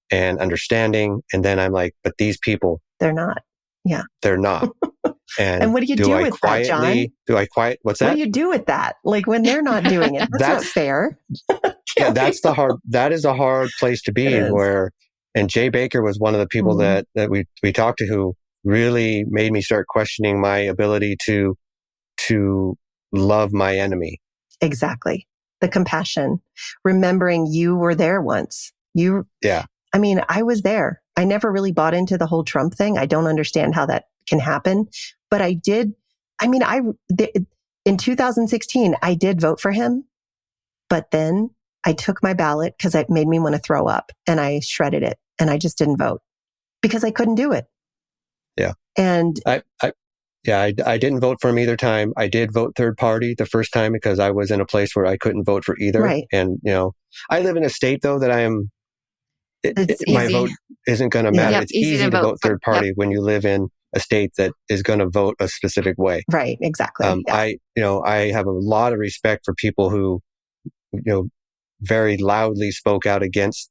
S5: and understanding, and then I'm like, but these people,
S6: they're not. Yeah,
S5: they're not.
S6: And what do you do with that, John?
S5: What's that?
S6: What do you do with that? Like when they're not doing it, that's not fair.
S5: Yeah, that is a hard place to be in. And Jay Baker was one of the people that we talked to who really made me start questioning my ability to love my enemy.
S6: Exactly. The compassion, remembering you were there once. I mean, I was there. I never really bought into the whole Trump thing. I don't understand how that can happen, but I did. I mean, in 2016, I did vote for him, but then I took my ballot because it made me want to throw up and I shredded it and I just didn't vote because I couldn't do it.
S5: Yeah.
S6: And
S5: I didn't vote for him either time. I did vote third party the first time because I was in a place where I couldn't vote for either.
S6: Right.
S5: And, I live in a state though that my vote isn't going to matter.
S4: Yeah,
S5: it's easy to vote third party when you live in a state that is going to vote a specific way.
S6: Right. Exactly.
S5: I have a lot of respect for people who, very loudly spoke out against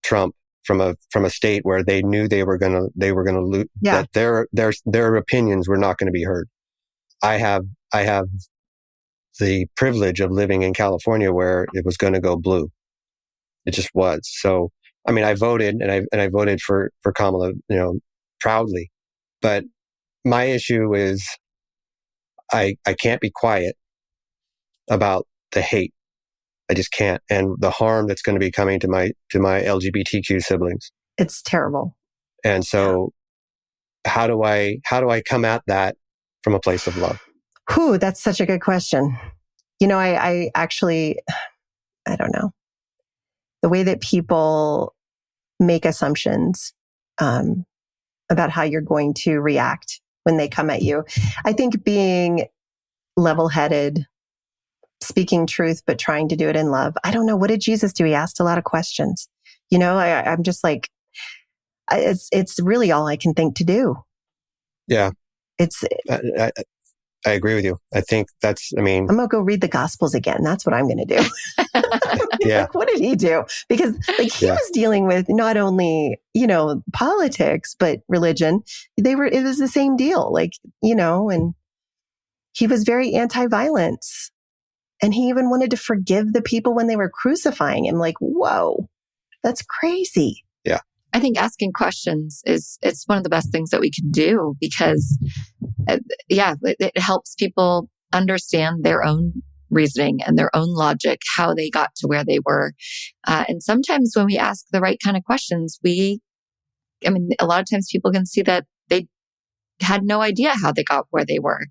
S5: Trump from a state where they knew they were going to lose, that their opinions were not going to be heard. I have the privilege of living in California where it was going to go blue. It just was. So, I mean, I voted and I voted for Kamala, proudly, but my issue is I can't be quiet about the hate. I just can't. And the harm that's going to be coming to my LGBTQ siblings.
S6: It's terrible.
S5: And so how do I come at that from a place of love?
S6: Whew, that's such a good question. I actually, I don't know. The way that people make assumptions about how you're going to react when they come at you. I think being level-headed, speaking truth, but trying to do it in love. I don't know. What did Jesus do? He asked a lot of questions. I'm just like, it's really all I can think to do.
S5: Yeah.
S6: It's,
S5: I agree with you. I think I'm going
S6: to go read the Gospels again. That's what I'm going to do.
S5: Yeah.
S6: Like, what did he do? Because he was dealing with not only, politics, but religion. It was the same deal. And he was very anti-violence. And he even wanted to forgive the people when they were crucifying him. Like, whoa, that's crazy.
S5: Yeah.
S4: I think asking questions it's one of the best things that we can do because, it helps people understand their own reasoning and their own logic, how they got to where they were. And sometimes when we ask the right kind of questions, a lot of times people can see that they had no idea how they got where they were.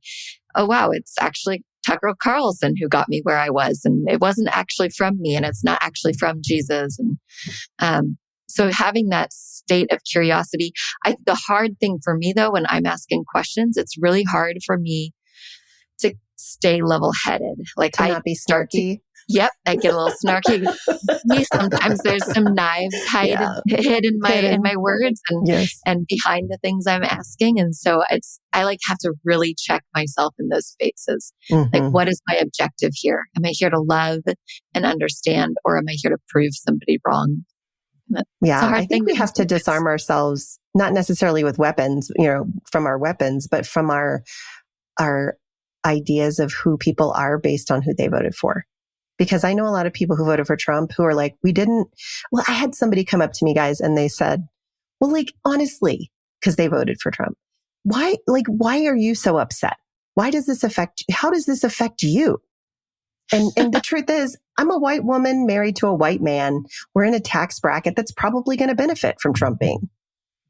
S4: Oh, wow, it's actually Tucker Carlson who got me where I was. And it wasn't actually from me and it's not actually from Jesus. And, so having that state of curiosity, the hard thing for me though, when I'm asking questions, it's really hard for me to stay level-headed. Like
S6: to not be snarky.
S4: Yep, I get a little snarky. Sometimes there's some knives hid in my words and behind the things I'm asking, and so I have to really check myself in those spaces. Mm-hmm. Like, what is my objective here? Am I here to love and understand, or am I here to prove somebody wrong?
S6: I think we have to disarm ourselves, not necessarily with weapons, from our weapons, but from our ideas of who people are based on who they voted for. Because I know a lot of people who voted for Trump who are like, I had somebody come up to me, guys, and they said, well, like, honestly, because they voted for Trump, why are you so upset? How does this affect you? And the truth is, I'm a white woman married to a white man. We're in a tax bracket that's probably going to benefit from Trump being.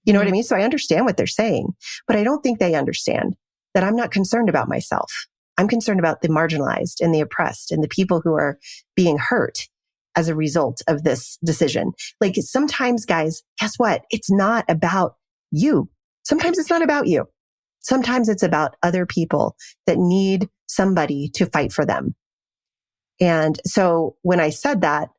S6: You know what I mean? So I understand what they're saying, but I don't think they understand that I'm not concerned about myself. I'm concerned about the marginalized and the oppressed and the people who are being hurt as a result of this decision. Like sometimes, guys, guess what? It's not about you. Sometimes it's not about you. Sometimes it's about other people that need somebody to fight for them. And so when I said that,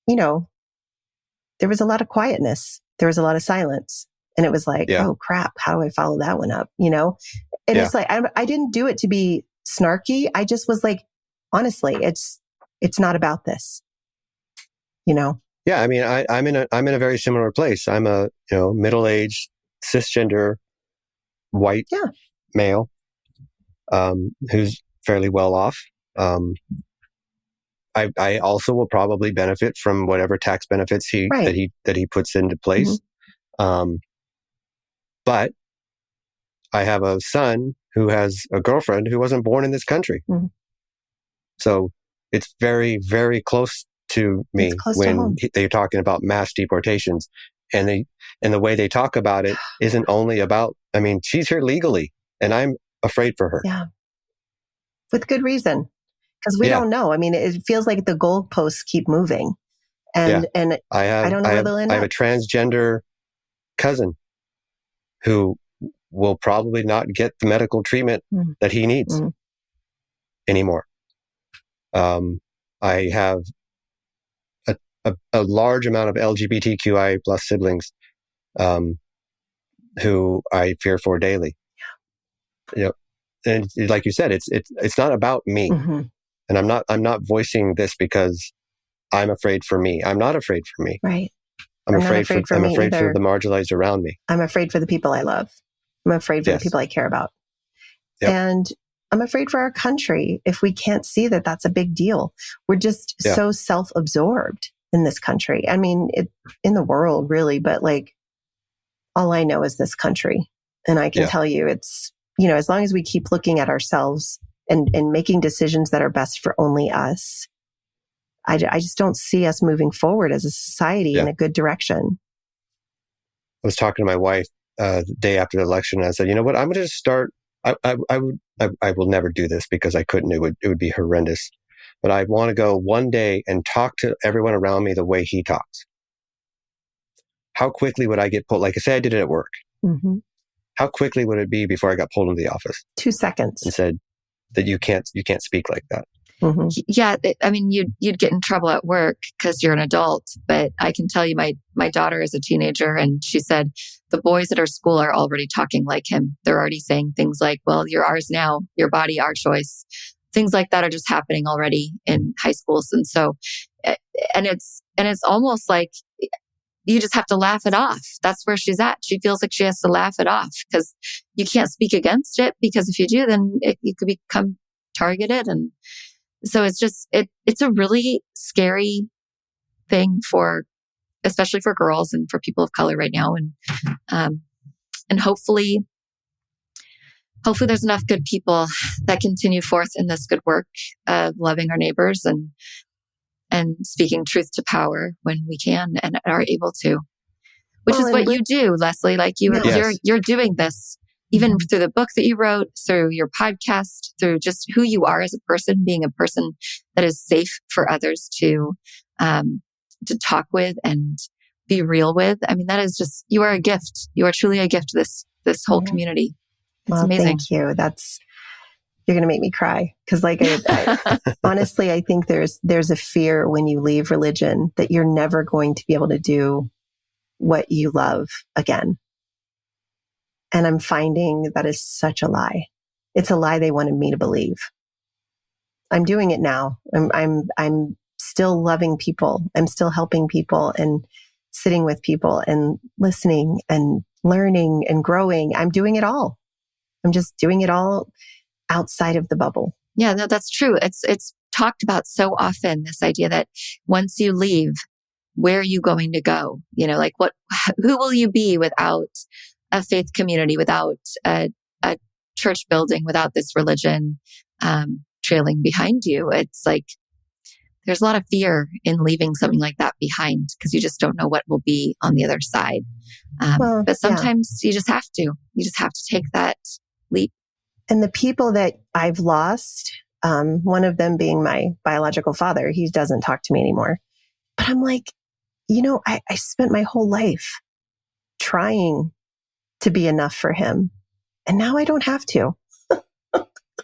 S6: there was a lot of quietness. There was a lot of silence. And it was like, oh crap, how do I follow that one up? And it's like, I didn't do it to be snarky. I just was like, honestly, it's not about this,
S5: Yeah. I mean, I'm in a very similar place. I'm a, middle-aged, cisgender, white male, who's fairly well off. I also will probably benefit from whatever tax benefits that he puts into place. Mm-hmm. But I have a son who has a girlfriend who wasn't born in this country. Mm-hmm. So it's very, very close to me when they're talking about mass deportations. And the way they talk about it isn't only about, I mean, she's here legally and I'm afraid for her.
S6: Yeah. With good reason. Because we don't know. I mean, it feels like the goalposts keep moving. And I don't know where they'll end up.
S5: I have a transgender cousin who will probably not get the medical treatment that he needs anymore. I have a large amount of LGBTQI plus siblings who I fear for daily. And like you said, it's not about me. Mm-hmm. And I'm not voicing this because I'm afraid for me. I'm not afraid for me.
S6: Right.
S5: I'm afraid for the marginalized around me.
S6: I'm afraid for the people I love. I'm afraid for the people I care about. Yep. And I'm afraid for our country if we can't see that that's a big deal. We're just so self-absorbed in this country. I mean, in the world really, but like all I know is this country. And I can tell you it's, as long as we keep looking at ourselves and making decisions that are best for only us, I just don't see us moving forward as a society in a good direction.
S5: I was talking to my wife the day after the election, and I said, you know what, I'm going to just start. I will never do this because I couldn't. It would be horrendous. But I want to go one day and talk to everyone around me the way he talks. How quickly would I get pulled? Like I say, I did it at work. Mm-hmm. How quickly would it be before I got pulled into the office?
S6: 2 seconds.
S5: And said that you can't speak like that.
S4: Mm-hmm. Yeah, I mean, you'd get in trouble at work because you're an adult. But I can tell you, my daughter is a teenager, and she said the boys at our school are already talking like him. They're already saying things like, "Well, you're ours now. Your body, our choice." Things like that are just happening already in high schools, and so, and it's almost like you just have to laugh it off. That's where she's at. She feels like she has to laugh it off because you can't speak against it, because if you do, then you could become targeted. And so it's just, it's a really scary thing especially for girls and for people of color right now. And hopefully there's enough good people that continue forth in this good work of loving our neighbors and speaking truth to power when we can and are able to, which is what you do, Leslie. Like you're doing this even through the book that you wrote, through your podcast, through just who you are as a person, being a person that is safe for others to talk with and be real with. I mean, that is just, you are a gift. You are truly a gift to this whole community. It's amazing.
S6: Thank you. You're going to make me cry. Cause like, I honestly, I think there's a fear when you leave religion that you're never going to be able to do what you love again. And I'm finding that is such a lie. It's a lie they wanted me to believe. I'm doing it now. I'm still loving people. I'm still helping people and sitting with people and listening and learning and growing. I'm doing it all. I'm just doing it all outside of the bubble.
S4: Yeah, no, that's true. It's talked about so often, this idea that once you leave, where are you going to go? Like who will you be without a faith community, without a church building, without this religion trailing behind you? It's like There's a lot of fear in leaving something like that behind because you just don't know what will be on the other side. But sometimes you just have to. You just have to take that leap.
S6: And the people that I've lost, one of them being my biological father, he doesn't talk to me anymore. But I'm like, I spent my whole life trying to be enough for him. And now I don't have to.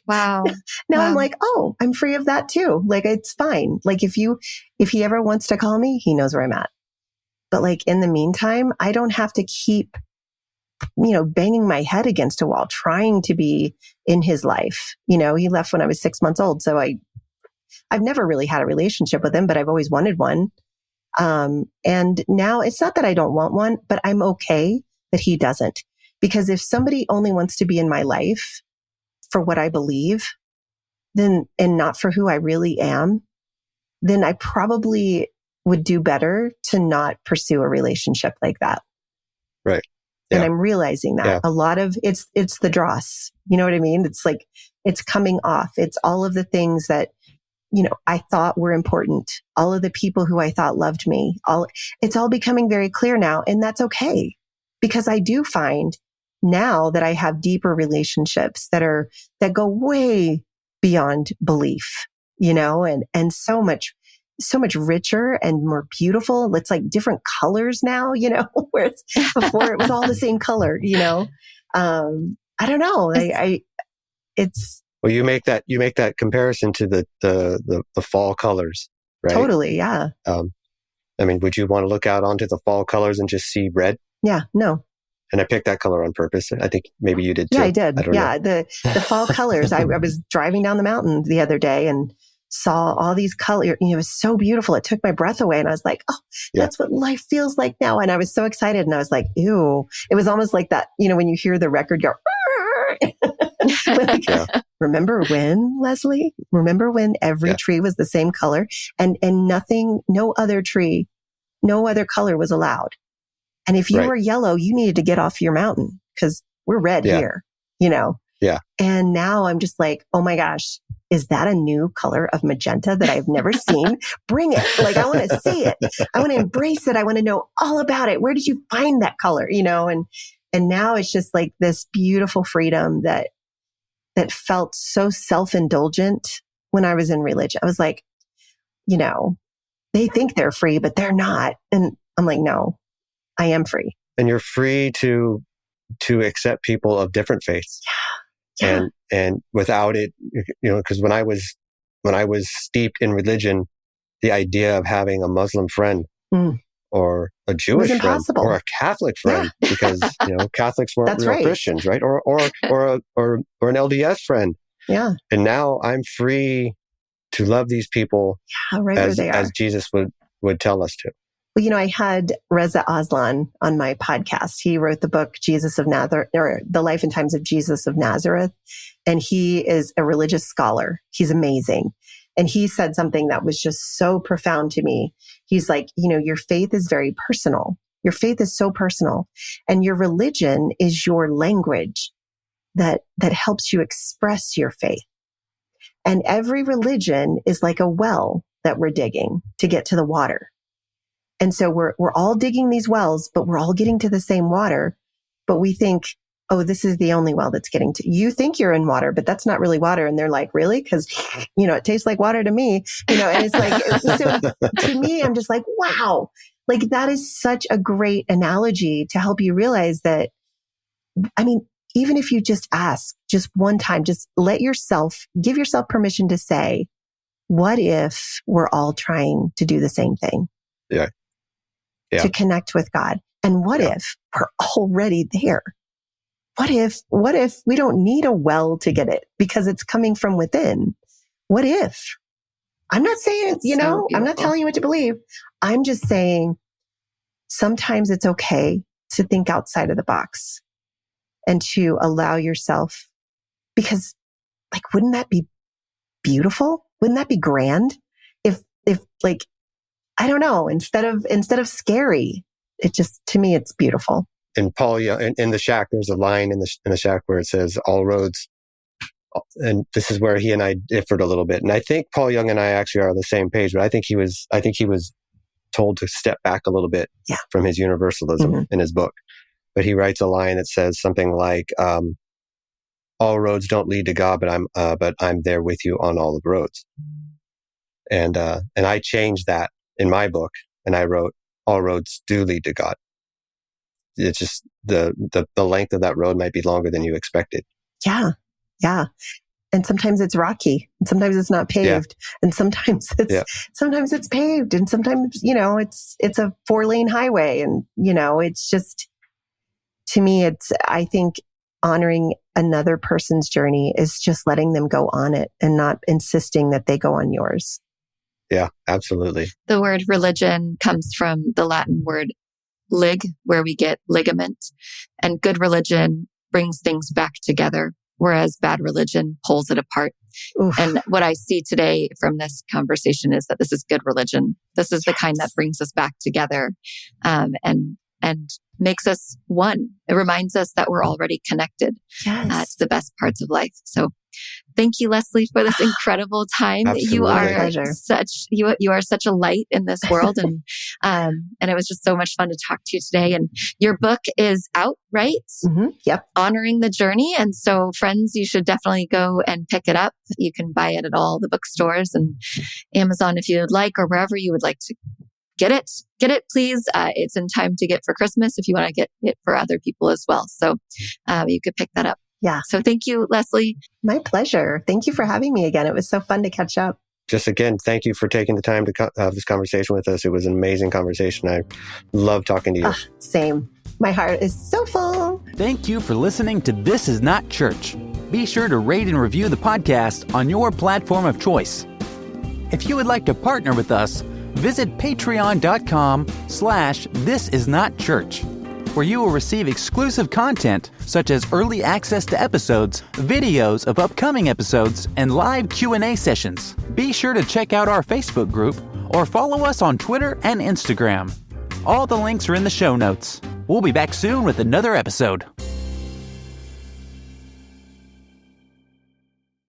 S4: Wow.
S6: Now I'm like, oh, I'm free of that too. Like, it's fine. Like, if he ever wants to call me, he knows where I'm at. But like, in the meantime, I don't have to keep, banging my head against a wall, trying to be in his life. He left when I was 6 months old. So I've never really had a relationship with him, but I've always wanted one. And now it's not that I don't want one, but I'm okay that he doesn't. Because if somebody only wants to be in my life for what I believe, then, and not for who I really am, then I probably would do better to not pursue a relationship like that.
S5: Right. Yeah.
S6: And I'm realizing that a lot of it's the dross. You know what I mean? It's like, it's coming off. It's all of the things that, I thought were important. All of the people who I thought loved me, it's all becoming very clear now. And that's okay. Because I do find now that I have deeper relationships that go way beyond belief, and so much richer and more beautiful. It's like different colors now, where it's before it was all the same color, I don't know. It's
S5: well, you make that comparison to the fall colors, right?
S6: Totally. Yeah.
S5: Would you want to look out onto the fall colors and just see red?
S6: Yeah, no.
S5: And I picked that color on purpose. I think maybe you did too.
S6: Yeah, I did.
S5: I don't know.
S6: The fall colors. I was driving down the mountain the other day and saw all these colors. It was so beautiful. It took my breath away. And I was like, oh, that's what life feels like now. And I was so excited. And I was like, ew. It was almost like that, when you hear the record go, remember when, Leslie? Remember when every tree was the same color and nothing, no other tree, no other color was allowed. And if you were yellow, you needed to get off your mountain because we're red here,
S5: Yeah.
S6: And now I'm just like, oh my gosh, is that a new color of magenta that I've never seen? Bring it. Like, I want to see it. I want to embrace it. I want to know all about it. Where did you find that color? And now it's just like this beautiful freedom that felt so self-indulgent when I was in religion. I was like, they think they're free, but they're not. And I'm like, no. I am free.
S5: And you're free to accept people of different faiths.
S6: Yeah.
S5: And without it, because when I was steeped in religion, the idea of having a Muslim friend or a Jewish friend or a Catholic friend, because Catholics weren't real Christians, right? Or an LDS friend.
S6: Yeah.
S5: And now I'm free to love these people as Jesus would tell us to.
S6: Well, I had Reza Aslan on my podcast. He wrote the book, Jesus of Nazareth, or The Life and Times of Jesus of Nazareth. And he is a religious scholar. He's amazing. And he said something that was just so profound to me. He's like, your faith is very personal. Your faith is so personal. And your religion is your language that helps you express your faith. And every religion is like a well that we're digging to get to the water. And so we're all digging these wells, but we're all getting to the same water. But we think, oh, this is the only well that's getting to, you think you're in water, but that's not really water. And they're like, really? Because, it tastes like water to me, and it's like, so to me, I'm just like, wow, like that is such a great analogy to help you realize that, even if you just ask just one time, just give yourself permission to say, what if we're all trying to do the same thing?
S5: Yeah.
S6: To connect with God. And what if we're already there? What if we don't need a well to get it because it's coming from within? What if? I'm not saying, I'm not telling you what to believe. I'm just saying sometimes it's okay to think outside of the box and to allow yourself, because wouldn't that be beautiful? Wouldn't that be grand? If like, I don't know, instead of scary, it just, to me, it's beautiful.
S5: And Paul, in the shack, there's a line in the shack where it says, all roads and this is where he and I differed a little bit. And I think Paul Young and I actually are on the same page, but I think he was told to step back a little bit from his universalism in his book. But he writes a line that says something like, all roads don't lead to God, but I'm there with you on all the roads. And I changed that in my book, and I wrote, all roads do lead to God. It's just the length of that road might be longer than you expected.
S6: Yeah. Yeah. And sometimes it's rocky, and sometimes it's not paved, and sometimes it's paved, and sometimes, it's a 4-lane highway. And, it's just, to me, I think honoring another person's journey is just letting them go on it and not insisting that they go on yours.
S5: Yeah, absolutely.
S4: The word religion comes from the Latin word lig, where we get ligament, and good religion brings things back together, whereas bad religion pulls it apart. Oof. And what I see today from this conversation is that this is good religion. This is the kind that brings us back together, and makes us one. It reminds us that we're already connected to the best parts of life. So thank you, Leslie, for this incredible time.
S5: Absolutely.
S4: You are such a light in this world. And it was just so much fun to talk to you today. And your book is out, right?
S6: Mm-hmm. Yep.
S4: Honoring the Journey. And so friends, you should definitely go and pick it up. You can buy it at all the bookstores and Amazon if you would like, or wherever you would like to get it, please. It's in time to get for Christmas if you want to get it for other people as well. So you could pick that up.
S6: Yeah.
S4: So thank you, Leslie.
S6: My pleasure. Thank you for having me again. It was so fun to catch up.
S5: Just again, thank you for taking the time to have this conversation with us. It was an amazing conversation. I love talking to you.
S6: Same. My heart is so full.
S7: Thank you for listening to This Is Not Church. Be sure to rate and review the podcast on your platform of choice. If you would like to partner with us, visit patreon.com/thisisnotchurch, where you will receive exclusive content such as early access to episodes, videos of upcoming episodes, and live Q&A sessions. Be sure to check out our Facebook group or follow us on Twitter and Instagram. All the links are in the show notes. We'll be back soon with another episode.